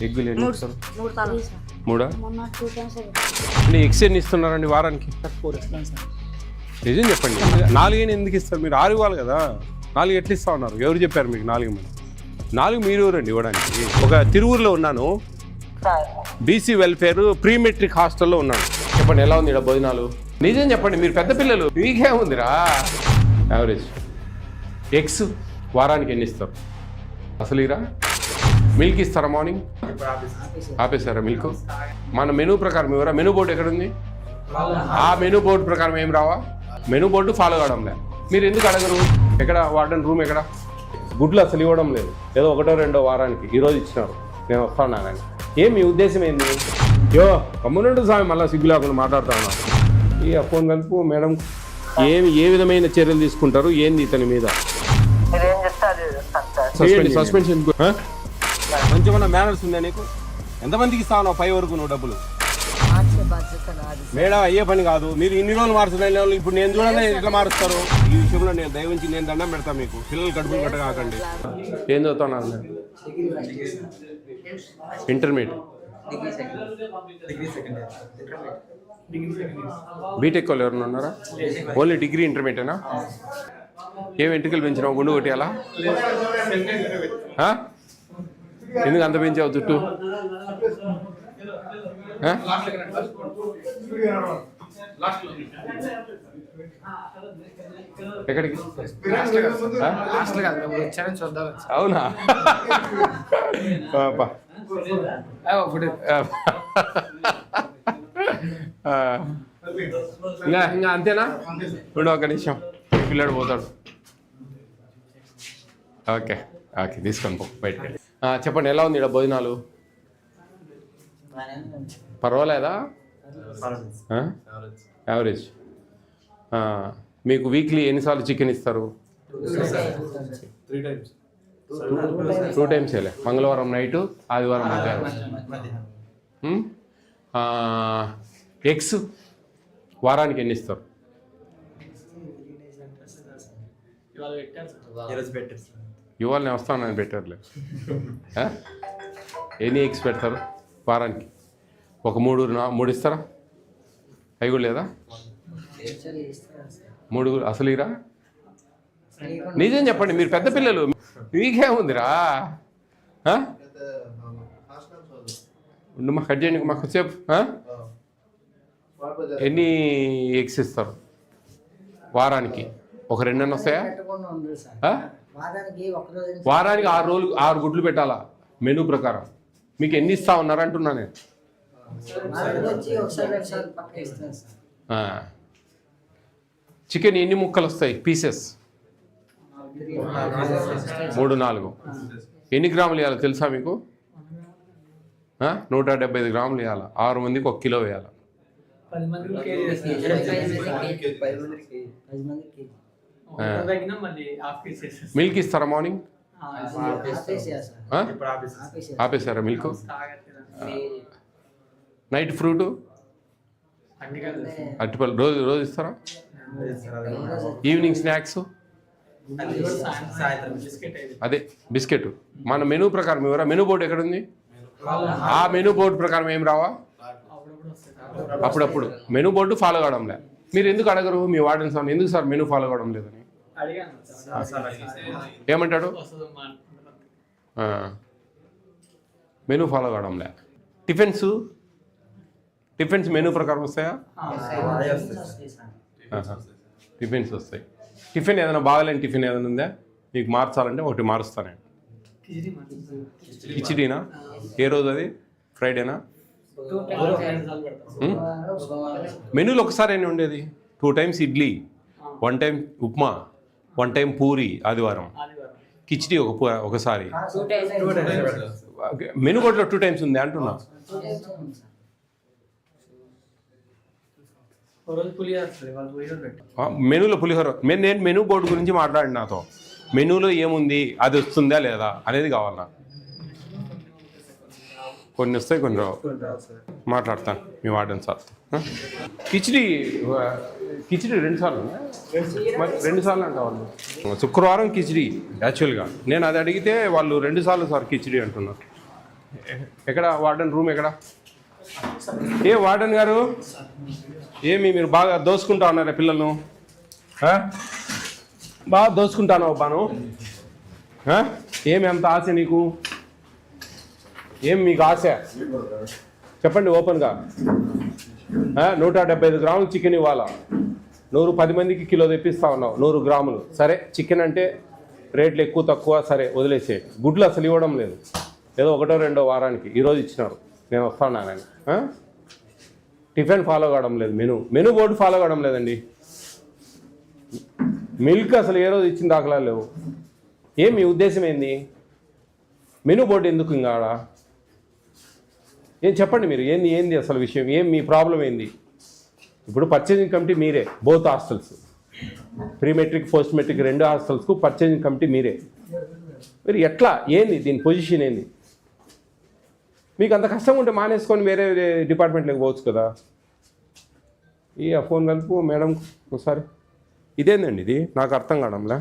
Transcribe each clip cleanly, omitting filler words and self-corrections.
ఎగ్గులు ఎన్ని ఇస్తారు? మూడా అంటే ఎగ్స్ ఎన్ని ఇస్తున్నారండి వారానికి? నిజం చెప్పండి, 4 ఎందుకు ఇస్తారు? మీరు 6 ఇవ్వాలి కదా, 4 ఎట్లా ఇస్తా ఉన్నారు? ఎవరు చెప్పారు మీకు 4 మంది? 4 మీరు ఎవరండి ఇవ్వడానికి? ఒక తిరువురులో ఉన్నాను, బీసీ వెల్ఫేర్ ప్రీ మెట్రిక్ హాస్టల్లో ఉన్నాను. చెప్పండి ఎలా ఉంది ఇక్కడ భోజనాలు? నిజం చెప్పండి, మీరు పెద్ద పిల్లలు, మీకేముందిరా యావరేజ్. ఎగ్స్ వారానికి ఎన్ని ఇస్తారు? అసలు ఇరా మిల్క్ ఇస్తారా? మార్నింగ్ ఆపేస్తారా మిల్క్? మన మెనూ ప్రకారం ఎవరా? మెనూ బోర్డు ఎక్కడుంది? ఆ మెనూ బోర్డు ప్రకారం ఏం రావా? మెనూ బోర్డు ఫాలో కావడం లేదు. మీరు ఎందుకు అడగరు? ఎక్కడ వార్డెన్ రూమ్ ఎక్కడ? గుడ్లు అసలు ఇవ్వడం లేదు, ఏదో 1 2 వారానికి ఈరోజు ఇచ్చినారు, నేను వస్తాను. ఏం మీ ఉద్దేశం ఏంది? యో కమ్మునంటు స్వామి, మళ్ళీ సిగ్గు లేకుండా మాట్లాడుతా ఉన్నా. ఈ ఫోన్ కలుపు మేడం, ఏ విధమైన చర్యలు తీసుకుంటారు ఏంది ఇతని మీద? సస్పెన్షన్ కొంచెమన్నా మేనర్స్ ఉందా నీకు? ఎంతమందికి ఇస్తావు నువ్వు 5 వరకు నువ్వు డబ్బులు? మేడం అయ్యే పని కాదు. మీరు ఇన్ని రోజులు మార్చలేదు, ఇప్పుడు నేను చూడాలి ఎట్లా మారుస్తారు? ఈ విషయంలో నేను దయవుంచి నేను దండం పెడతాను మీకు. పిల్లలు కడుపులు కట్టగాకండి. ఏం చదువుతున్నారు? ఇంటర్మీడియట్, బీటెక్ వాళ్ళు ఎవరైనా ఉన్నారా? ఓన్లీ డిగ్రీ ఇంటర్మీడియటేనా? ఏం వెంట్రుకలు పెంచినావు? గుండు కొట్టేయాలా? ఎందుకు అంత పెంచావు జుట్టు? ఎక్కడికి? అవునా? ఇంకా అంతేనా? ఇప్పుడు ఒక నిమిషం, పిల్లడు పోతాడు. ఓకే ఓకే, తీసుకొని పో బయటకి. చెప్పండి ఎలా ఉంది ఇక్కడ భోజనాలు? పర్వాలేదా? యావరేజ్. మీకు వీక్లీ ఎన్నిసార్లు చికెన్ ఇస్తారు? 2 టైమ్స్ వేలే, మంగళవారం నైటు, ఆదివారం మధ్యాహ్నం. ఎగ్స్ వారానికి ఎన్ని ఇస్తారు? ఇవాళ నేను వస్తానని పెట్టారులే. ఎన్ని ఎగ్స్ పెడతారు వారానికి? ఒక 3 ఇస్తారా? అవి కూడా లేదా? 3 అసలు ఇరా? నిజం చెప్పండి, మీరు పెద్ద పిల్లలు, మీకేముందిరా? ఉండమ్మా, కట్ చేయండి మాకు సేపు. ఎన్ని ఎగ్స్ ఇస్తారు వారానికి? ఒక 2 అన్న వస్తాయా? వారానికి 6 రోజులు 6 గుడ్లు పెట్టాలా మెనూ ప్రకారం? మీకు ఎన్ని ఇస్తా ఉన్నారు అంటున్నా నేను. చికెన్ ఎన్ని ముక్కలు వస్తాయి పీసెస్? 3 4. ఎన్ని గ్రాములు వేయాలి తెలుసా మీకు? 175 గ్రాములు వేయాలి. 6 మందికి 1 కిలో వేయాలి. మిల్క్ ఇస్తారా మార్నింగ్? ఆపేసారా మిల్క్? నైట్ ఫ్రూట్, అరటిపళ్ళు రోజు ఇస్తారా? ఈవినింగ్ స్నాక్స్ అదే బిస్కెట్. మన మెనూ ప్రకారం ఎవరా? మెనూ బోర్డు ఎక్కడుంది? ఆ మెనూ బోర్డు ప్రకారం ఏం రావా? అప్పుడప్పుడు మెనూ బోర్డు ఫాలో కావడం లేదు. మీరు ఎందుకు అడగరు మీ వార్డెన్ సార్? ఎందుకు సార్ మెనూ ఫాలో కావడం లేదని? ఏమంటాడు? మెనూ ఫాలో కావడం లే. టిఫిన్స్ మెనూ ప్రకారం వస్తాయా? టిఫిన్స్ వస్తాయి. టిఫిన్ ఏదైనా బాగాలేని టిఫిన్ ఏదైనా ఉందా మీకు మార్చాలంటే? ఒకటి మారుస్తాను. కిచిడీనా? ఏ రోజు అది? ఫ్రైడేనా? మెనూలో ఒకసారి అయినా ఉండేది. 2 times idli, 1 time upma, 1 time puri ఆదివారం, కిచిడి ఒకసారి. మెనూ బోర్డులో 2 టైమ్స్ ఉంది అంటున్నా. మెనూలో పులిహోర. నేను మెనూ బోర్డు గురించి మాట్లాడి నాతో. మెనూలో ఏముంది, అది వస్తుందా లేదా అనేది కావాలి నాకు. కొన్ని వస్తాయి, కొన్ని రావు. మాట్లాడతాను మీ వార్డెన్ సార్. కిచిడి 2 సార్లు మరి 2 సార్లు అంట వాళ్ళు. శుక్రవారం కిచిడి యాక్చువల్గా. నేను అది అడిగితే వాళ్ళు 2 సార్లు సార్ కిచిడి అంటున్నారు. ఎక్కడ వార్డెన్ రూమ్ ఎక్కడ? ఏ వార్డెన్ గారు, ఏమి మీరు బాగా దోసుకుంటా ఉన్నారా పిల్లలను? బాగా దోసుకుంటాను బాను. ఏమి అంత ఆశ నీకు? ఏం మీకు ఆశ చెప్పండి ఓపెన్గా. 175 గ్రాములు చికెన్ ఇవ్వాలా? 10 మందికి కిలో తెప్పిస్తా ఉన్నావు, 100 గ్రాములు. సరే చికెన్ అంటే రేట్లు ఎక్కువ తక్కువ సరే వదిలేసే. గుడ్లు అసలు ఇవ్వడం లేదు, ఏదో 1 2 వారానికి. ఈరోజు ఇచ్చినారు, నేను వస్తా ఉన్నాను. టిఫిన్ ఫాలో కావడం లేదు, మెనూ బోర్డు ఫాలో కావడం లేదండి. మిల్క్ అసలు ఏ రోజు ఇచ్చిన దాఖలాలు లేవు. ఏం మీ ఉద్దేశం ఏంది? మెనూ బోర్డు ఎందుకు ఇంకా? ఏం చెప్పండి మీరు, ఏంది అసలు విషయం? ఏం మీ ప్రాబ్లం ఏంది? ఇప్పుడు పర్చేజింగ్ కమిటీ మీరే, both hostels, pre matric post matric 2 హాస్టల్స్కు పర్చేజింగ్ కమిటీ మీరే. మీరు ఎట్లా, ఏంది దీని పొజిషన్ ఏంది? మీకు అంత కష్టంగా ఉంటే మానేసుకొని వేరే డిపార్ట్మెంట్లోకి పోవచ్చు కదా. ఈ ఫోన్ కలుపు మేడం ఒకసారి. ఇదేందండి ఇది? నాకు అర్థం కావడంలే.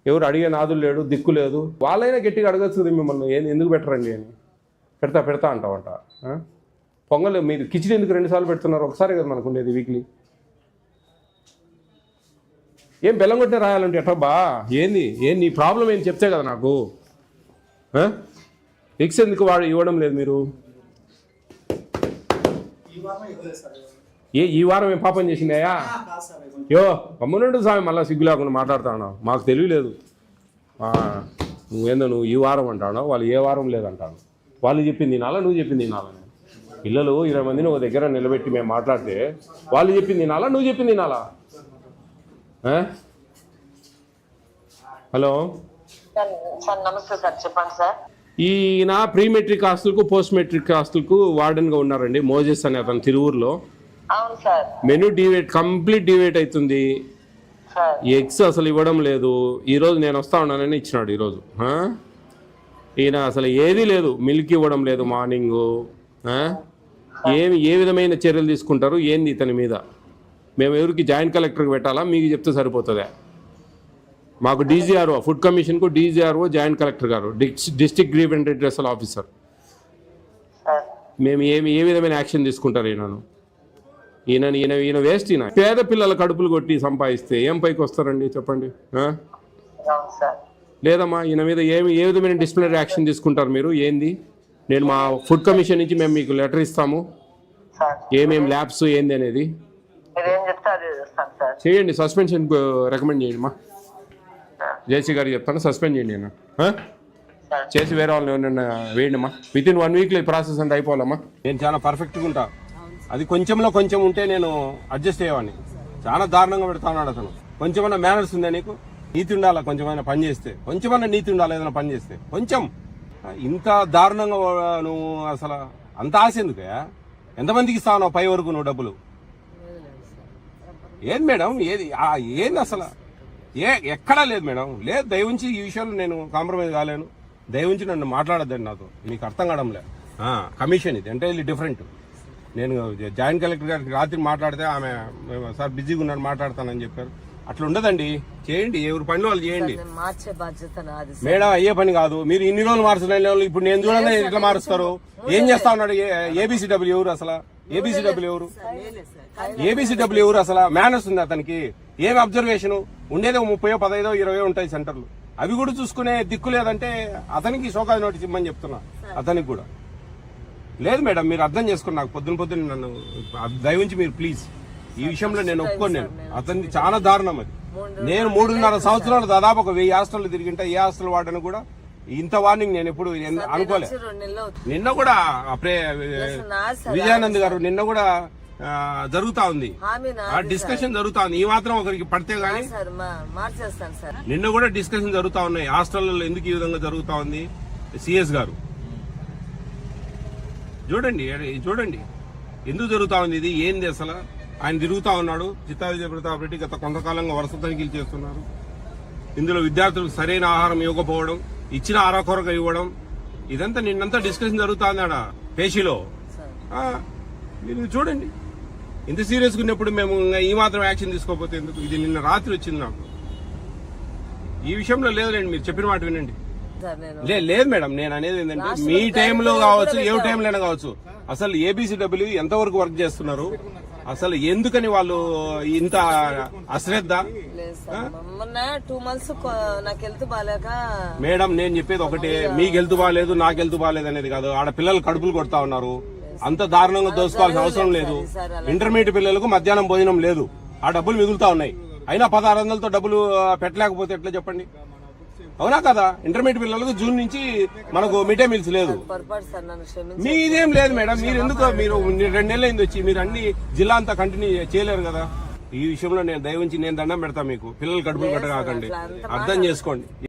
ఎవరు అడిగే నాదులు లేడు, దిక్కు లేదు. వాళ్ళైనా గట్టిగా అడగచ్చు మిమ్మల్ని, ఎందుకు పెట్టరండి అని. పెడతా అంటావంట. పొంగల్ మీరు కిచిడి ఎందుకు 2 సార్లు పెడుతున్నారు? ఒకసారి కదా మనకు ఉండేది వీక్లీ. ఏం బెల్లం కొట్టే రాయాలంటే ఎట్లా బా? ఏంది నీ ప్రాబ్లం ఏంది చెప్తే కదా నాకు. ఎగ్స్ ఎందుకు ఇవ్వడం లేదు మీరు? ఈ వారం ఏం పాపం చేసిందయ్యా? గమ్మునుండు స్వామి, మళ్ళీ సిగ్గు లేకుండా మాట్లాడుతాను. మాకు తెలియలేదు. నువ్వు ఈ వారం అంటాను, వాళ్ళు ఏ వారం లేదంటాను. వాళ్ళు చెప్పింది తినాలా, నువ్వు చెప్పింది తినాలని. పిల్లలు 20 మందిని ఒక దగ్గర నిలబెట్టి మేము మాట్లాడితే వాళ్ళు చెప్పింది తినాలా, నువ్వు చెప్పింది తినాలా? హలో నమస్తే సార్, చెప్పండి సార్. ఈయన ప్రీ మెట్రిక్ హాస్టల్కు పోస్ట్ మెట్రిక్ హాస్టల్కు వార్డెన్గా ఉన్నారండి, మోజెస్ అనే అతను, తిరువూరులో. అవును సార్. మెనూ కంప్లీట్ డివేట్ అవుతుంది. ఎగ్స్ అసలు ఇవ్వడం లేదు. ఈరోజు నేను వస్తా ఉన్నానని ఇచ్చినాడు. ఈరోజు ఈయన అసలు ఏదీ లేదు, మిల్క్ ఇవ్వడం లేదు మార్నింగు. ఏ విధమైన చర్యలు తీసుకుంటారు ఏంది ఇతని మీద? మేము ఎవరికి జాయింట్ కలెక్టర్కి పెట్టాలా, మీకు చెప్తే సరిపోతుందా? మాకు డీజీఆర్ఓ, ఫుడ్ కమిషన్కు డీజీఆర్ఓ జాయింట్ కలెక్టర్ గారు, డిస్ట్రిక్ట్ గ్రీవెన్స్ రిడ్రెసల్ ఆఫీసర్. మేము ఏ విధమైన యాక్షన్ తీసుకుంటారు ఈయన వేస్ట్. ఈయన పేద పిల్లల కడుపులు కొట్టి సంపాదిస్తే ఏం పైకి వస్తారండి చెప్పండి? లేదమ్మా, ఈయన మీద ఏ విధమైన డిసిప్లినరీ యాక్షన్ తీసుకుంటారు మీరు? ఏంది? నేను మా ఫుడ్ కమిషన్ నుంచి మేము మీకు లెటర్ ఇస్తాము, ఏమేమి ల్యాబ్స్ ఏంది అనేది చేయండి. సస్పెన్షన్ రికమెండ్ చేయండి మా జేసీ గారు చెప్తాను, సస్పెండ్ చేయండి. నేను చేసి వేరే వాళ్ళని ఎవరైనా వేయండి అమ్మా. వితిన్ 1 వీక్లో ఈ ప్రాసెస్ అంతా అయిపోవాలమ్మా. నేను చాలా పర్ఫెక్ట్గా ఉంటా. అది కొంచెంలో కొంచెం ఉంటే నేను అడ్జస్ట్ అయ్యేవాడిని. చాలా దారుణంగా పెడతా ఉన్నాడు అతను. కొంచెమన్నా మేనర్స్ ఉందా నీకు? నీతి ఉండాలా కొంచెమైనా పని చేస్తే, కొంచెమన్నా నీతి ఉండాలి ఏదైనా పని చేస్తే. కొంచెం ఇంత దారుణంగా నువ్వు అసలు అంత ఆశ ఎందుకు? ఎంతమందికి ఇస్తావు నువ్వు పై వరకు నువ్వు డబ్బులు? ఏది మేడం, ఏంది అసలు? ఎక్కడా లేదు మేడం, లేదు. దయవుంచి ఈ విషయంలో నేను కాంప్రమైజ్ కాలేను. దయవుంచి నన్ను మాట్లాడద్దండి నాతో, మీకు అర్థం కావడం లేదు. కమిషన్ ఇది ఎంటైర్లీ డిఫరెంట్. నేను జాయింట్ కలెక్టర్ గారికి రాత్రి మాట్లాడితే ఆమె సార్ బిజీగా ఉన్నాను మాట్లాడతానని చెప్పారు. అట్లా ఉండదండి, చేయండి, ఎవరి పనిలో వాళ్ళు చేయండి మేడం. అయ్యే పని కాదు. మీరు ఇన్ని రోజులు మార్చలేని వాళ్ళు ఇప్పుడు నేను చూడండి ఎట్లా మారుస్తారు? ఏం చేస్తా ఉన్నాడు? ఏబీసీడబ్ల్యూ ఎవరు అసలు? ఏబీసీడబ్ల్యూ ఎవరు అసలు? మేనర్స్ ఉంది అతనికి? ఏమి అబ్జర్వేషన్ ఉండేది? 30, 15, 20 ఉంటాయి సెంటర్లు. అవి కూడా చూసుకునే దిక్కు లేదంటే అతనికి షోకాజ్ నోటీస్ ఇమ్మని చెప్తున్నా. అతనికి కూడా లేదు మేడం. మీరు అర్థం చేసుకుని నాకు పొద్దున్న నన్ను దయవుంచి మీరు ప్లీజ్ ఈ విషయంలో నేను ఒప్పుకోను. నేను అతన్ని చాలా దారుణం అది. నేను 3.5 సంవత్సరాలు దాదాపు ఒక 1000 హాస్టల్ తిరిగింటా. ఏ హాస్టల్ వాడని కూడా ఇంత వార్నింగ్ నేను ఎప్పుడు అనుకోలే. నిన్న కూడా విజయానంద్ గారు నిన్న కూడా జరుగుతా ఉంది, డిస్కషన్ జరుగుతా ఉంది. ఈ మాత్రం ఒకరికి పడితే గానీ నిన్న కూడా డిస్కషన్ జరుగుతా ఉన్నాయి. హాస్టల్లో ఎందుకు ఈ విధంగా జరుగుతా ఉంది? సిఎస్ గారు చూడండి ఎందుకు జరుగుతా ఉంది ఇది, ఏంది అసలు? ఆయన తిరుగుతా ఉన్నాడు. చిత్తా విజయ ప్రతాప్ రెడ్డి గత కొంతకాలంగా వరుస తనిఖీలు చేస్తున్నారు. ఇందులో విద్యార్థులకు సరైన ఆహారం ఇవ్వకపోవడం, ఇచ్చిన అరకొరగా ఇవ్వడం, ఇదంతా నిన్నంతా డిస్కషన్ జరుగుతా ఉంది ఆడ పేషీలో. మీరు చూడండి, ఇంత సీరియస్గా ఉన్నప్పుడు మేము ఈ మాత్రం యాక్షన్ తీసుకోకపోతే ఎందుకు? ఇది నిన్న రాత్రి వచ్చింది నాకు. ఈ విషయంలో లేదులేండి, మీరు చెప్పిన మాట వినండి. సార్ నేను. లేదు మేడం, నేను అనేది ఏంటంటే మీ టైంలో కావచ్చు, ఏ టైంలో అయినా కావచ్చు, అసలు ఏబిసిడబ్ల్యూ ఎంతవరకు వర్క్ చేస్తున్నారు, అసలు ఎందుకని వాళ్ళు ఇంత అశ్రద్ధ? లేదు సార్, మొన్న 2 months నాకు హెల్త్ బాగాలేక. మేడం నేను చెప్పేది ఒకటే, మీకు హెల్త్ బాగాలేదు, నాకు హెల్త్ బాగాలేదు అనేది కాదు. ఆడ పిల్లలు కడుపులు కొడతా ఉన్నారు, అంత దారుణంగా దోసుకోవాల్సిన అవసరం లేదు. ఇంటర్మీడియట్ పిల్లలకు మధ్యాహ్నం భోజనం లేదు, ఆ డబ్బులు మిగులుతా ఉన్నాయి. అయినా 1600తో డబ్బులు పెట్టలేకపోతే ఎట్లా చెప్పండి? అవునా కదా? ఇంటర్మీడియట్ పిల్లలకు జూన్ నుంచి మనకు మిడ్ డే మీల్స్ లేదు. పొరపాటు సార్, నన్ను క్షమించండి. మీదేం లేదు మేడం, మీరు ఎందుకు మీరు 2 నెలలు అయింది వచ్చి, మీరు అన్ని జిల్లా అంతా కంటిన్యూ చేయలేరు కదా. ఈ విషయంలో నేను దయవుంచి నేను దండం పెడతా మీకు, పిల్లలు కడుపులు కట్టగాకండి, అర్థం చేసుకోండి.